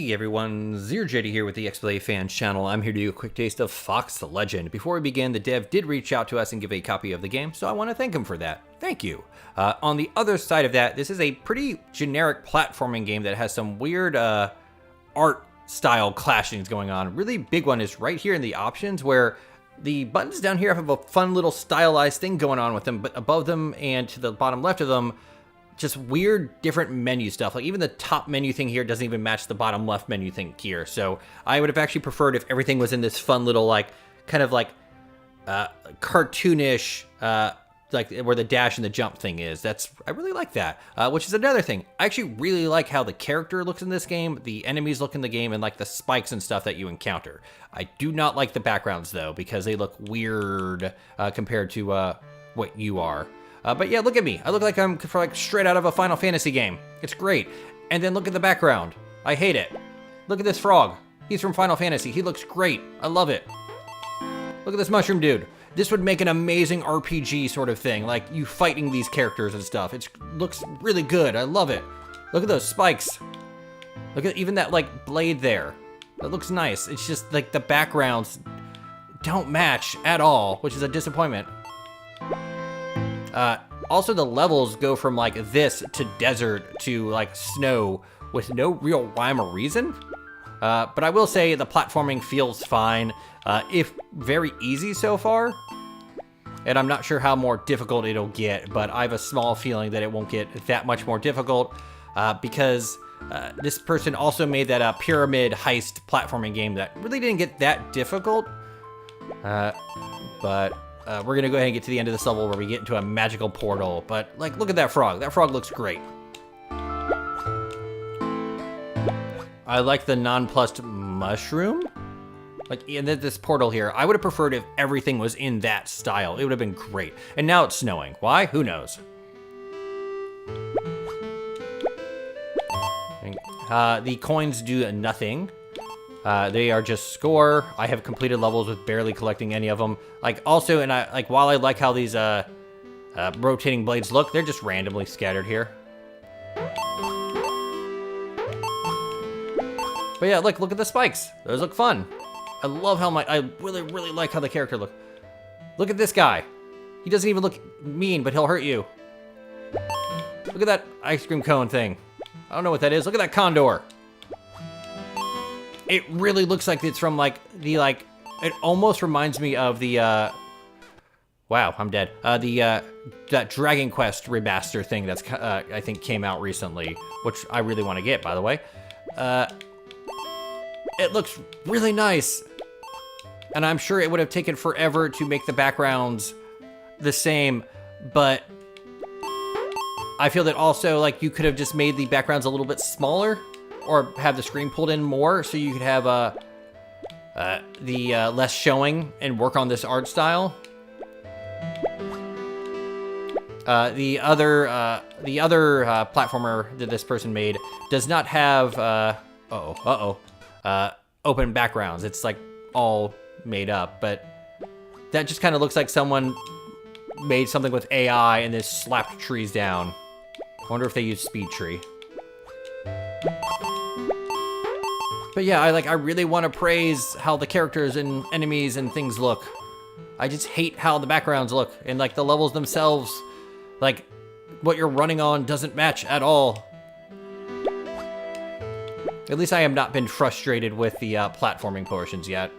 Hey everyone, ZeroJD here with the XBLA Fans channel. I'm here to do a quick taste of Fox the Legend. Before we begin, the dev did reach out to us and give a copy of the game, so I want to thank him for that. Thank you. On the other side of that, this is a pretty generic platforming game that has some weird art style clashings going on. Really big one is right here in the options where the buttons down here have a fun little stylized thing going on with them, but above them and to the bottom left of them, just weird different menu stuff. Like even the top menu thing here doesn't even match the bottom left menu thing here. So I would have actually preferred if everything was in this fun little like kind of like cartoonish like where the dash and the jump thing is. I really like that, which is another thing. I actually really like how the character looks in this game, the enemies look in the game, and like the spikes and stuff that you encounter. I do not like the backgrounds though, because they look weird compared to what you are. But yeah, look at me. I look like I'm straight out of a Final Fantasy game. It's great. And then look at the background. I hate it. Look at this frog. He's from Final Fantasy. He looks great. I love it. Look at this mushroom dude. This would make an amazing RPG sort of thing, like you fighting these characters and stuff. It looks really good. I love it. Look at those spikes. Look at even that like blade there. That looks nice. It's just like the backgrounds don't match at all, which is a disappointment. Also, the levels go from like this to desert to like snow with no real rhyme or reason. But I will say the platforming feels fine, if very easy so far. And I'm not sure how more difficult it'll get, but I have a small feeling that it won't get that much more difficult because this person also made that pyramid heist platforming game that really didn't get that difficult. But we're gonna go ahead and get to the end of this level where we get into a magical portal. But like, look at that frog. That frog looks great. I like the nonplussed mushroom. Like in this portal here, I would have preferred if everything was in that style. It would have been great. And now it's snowing. Why? Who knows? The coins do nothing. They are just score. I have completed levels with barely collecting any of them. Like also, and while I like how these rotating blades look, they're just randomly scattered here. But yeah, look at the spikes. Those look fun. I love how I really like how the character look. Look at this guy. He doesn't even look mean, but he'll hurt you. Look at that ice cream cone thing. I don't know what that is. Look at that condor. It really looks like it's from it almost reminds me of the, wow, I'm dead. That Dragon Quest remaster thing that's, I think came out recently, which I really want to get, by the way. It looks really nice. And I'm sure it would have taken forever to make the backgrounds the same, but I feel that also, like, you could have just made the backgrounds a little bit smaller or have the screen pulled in more so you could have the less showing and work on this art style. The other platformer that this person made does not have open backgrounds. It's like all made up, but that just kind of looks like someone made something with AI and then slapped trees down. I wonder if they use Speed Tree. But yeah, I really want to praise how the characters and enemies and things look. I just hate how the backgrounds look, and like the levels themselves, like what you're running on doesn't match at all. At least I have not been frustrated with the platforming portions yet.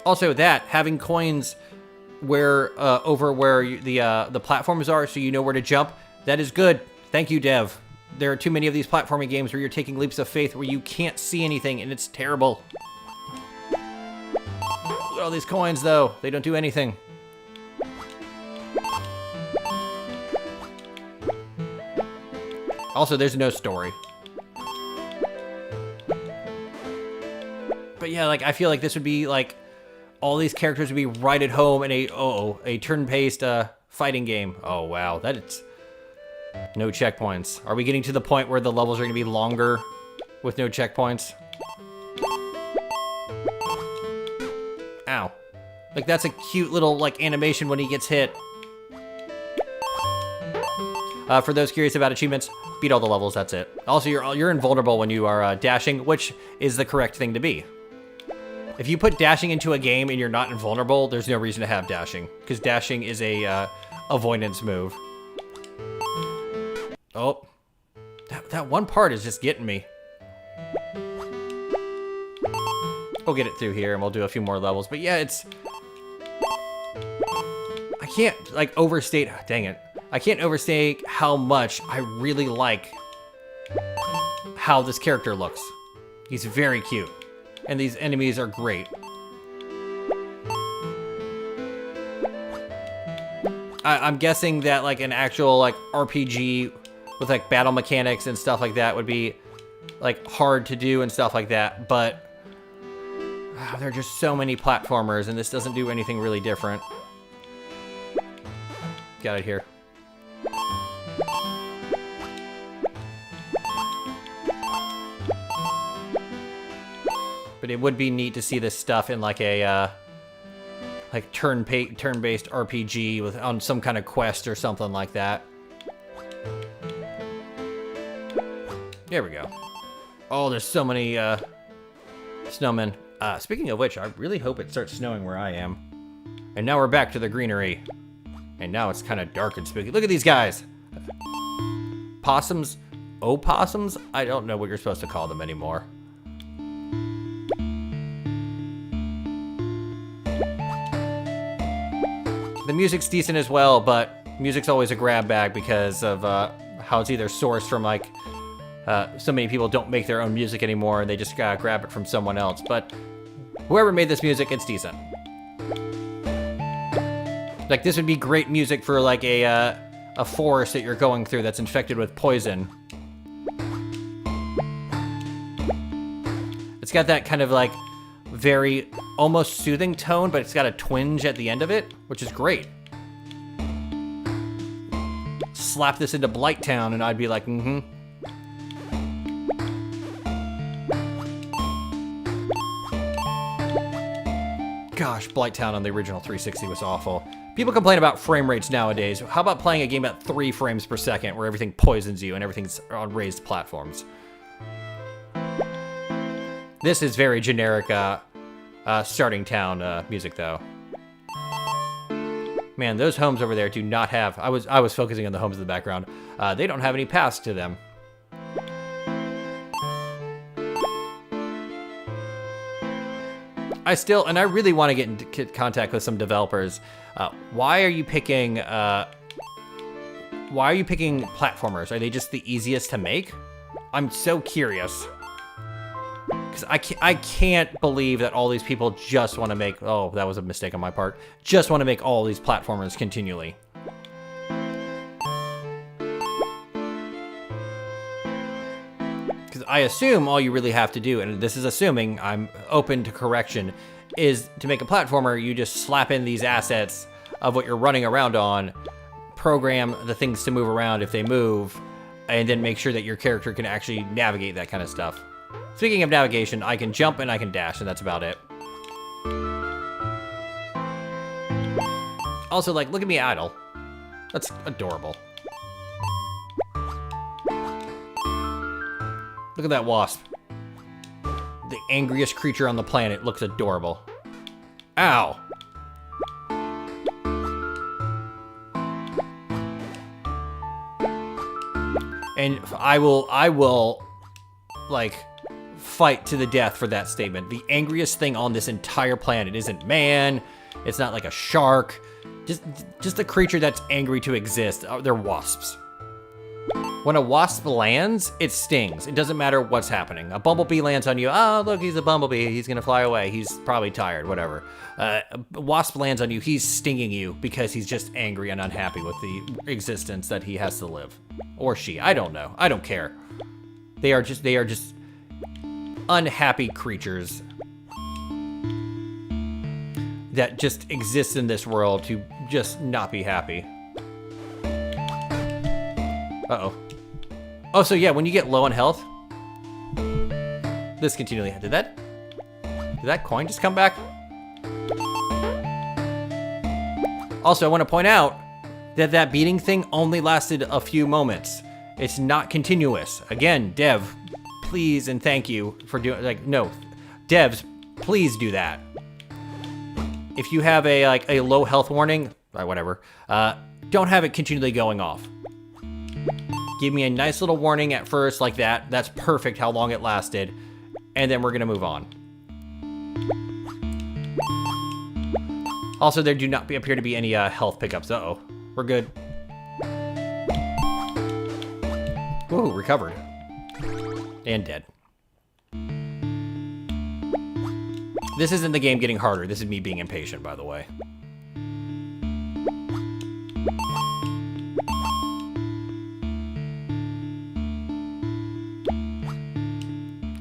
Also, having coins where over where the platforms are, so you know where to jump, that is good. Thank you, dev. There are too many of these platforming games where you're taking leaps of faith where you can't see anything, and it's terrible. Look at all these coins, though. They don't do anything. Also, there's no story. But yeah, like, I feel like this would be, like, all these characters would be right at home in a turn-based fighting game. Oh, wow. That's no checkpoints. Are we getting to the point where the levels are going to be longer with no checkpoints? Ow. Like, that's a cute little, like, animation when he gets hit. For those curious about achievements, beat all the levels, that's it. Also, you're invulnerable when you are dashing, which is the correct thing to be. If you put dashing into a game and you're not invulnerable, there's no reason to have dashing, because dashing is a avoidance move. Oh, that one part is just getting me. We'll get it through here and we'll do a few more levels. But yeah, I can't like overstate, dang it. I can't overstate how much I really like how this character looks. He's very cute. And these enemies are great. I'm guessing that like an actual like RPG with like battle mechanics and stuff like that would be like hard to do and stuff like that, but there are just so many platformers and this doesn't do anything really different. Got it here. But it would be neat to see this stuff in like a like turn-based RPG with on some kind of quest or something like that. There we go. Oh, there's so many snowmen. Speaking of which, I really hope it starts snowing where I am. And now we're back to the greenery. And now it's kind of dark and spooky. Look at these guys. Possums? Opossums? I don't know what you're supposed to call them anymore. The music's decent as well, but music's always a grab bag because of how it's either sourced from like so many people don't make their own music anymore and they just grab it from someone else. But whoever made this music, it's decent. Like this would be great music for like a forest that you're going through that's infected with poison. It's got that kind of like very almost soothing tone, but it's got a twinge at the end of it, which is great. Slap this into Blighttown and I'd be like, mm-hmm. Gosh, Blighttown on the original 360 was awful. People complain about frame rates nowadays. How about playing a game at 3 frames per second where everything poisons you and everything's on raised platforms? This is very generic starting town music though. Man, those homes over there do not have, I was focusing on the homes in the background. They don't have any paths to them. I really want to get into contact with some developers. Why are you picking platformers? Are they just the easiest to make? I'm so curious. Because I can't believe that all these people just want to make, oh, that was a mistake on my part, just want to make all these platformers continually. Because I assume all you really have to do, and this is assuming, I'm open to correction, is to make a platformer, you just slap in these assets of what you're running around on, program the things to move around if they move, and then make sure that your character can actually navigate that kind of stuff. Speaking of navigation, I can jump and I can dash, and that's about it. Also, like, look at me idle. That's adorable. Look at that wasp. The angriest creature on the planet looks adorable. Ow! And I will, like, fight to the death for that statement. The angriest thing on this entire planet isn't man, it's not like a shark, just a creature that's angry to exist. They're wasps. When a wasp lands, it stings. It doesn't matter what's happening. A bumblebee lands on you. Oh, look, he's a bumblebee. He's gonna fly away. He's probably tired, whatever. A wasp lands on you. He's stinging you because he's just angry and unhappy with the existence that he has to live. Or she, I don't know. I don't care. They are just unhappy creatures that just exist in this world to just not be happy. Uh-oh. Oh, so yeah, when you get low on health, this continually, did that coin just come back? Also, I want to point out, that beating thing only lasted a few moments. It's not continuous. Again, dev, please and thank you for doing, like, no, devs, please do that. If you have a low health warning, or whatever, don't have it continually going off. Give me a nice little warning at first like that. That's perfect how long it lasted. And then we're gonna move on. Also, there do not appear to be any health pickups. Uh-oh, we're good. Woohoo, recovered. And dead. This isn't the game getting harder. This is me being impatient, by the way.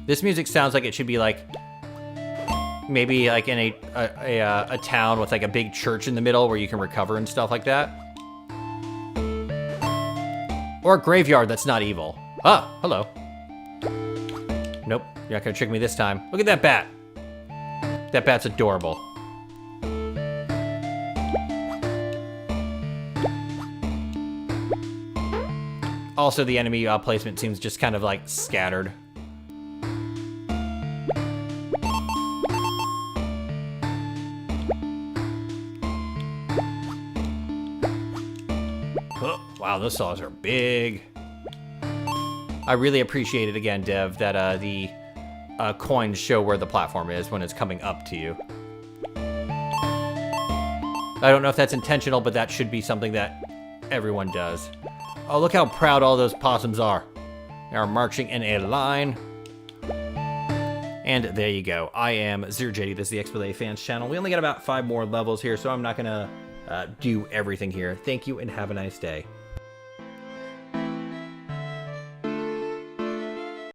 This music sounds like it should be like, maybe like in a town with like a big church in the middle where you can recover and stuff like that. Or a graveyard that's not evil. Ah, hello. Nope, you're not gonna trick me this time. Look at that bat. That bat's adorable. Also, the enemy placement seems just kind of like scattered. Oh, wow, those saws are big. I really appreciate it again, Dev, that the coins show where the platform is when it's coming up to you. I don't know if that's intentional, but that should be something that everyone does. Oh, look how proud all those possums are. They are marching in a line. And there you go. I am ZeroJD. This is the XBLA Fans channel. We only got about 5 more levels here, so I'm not going to do everything here. Thank you and have a nice day.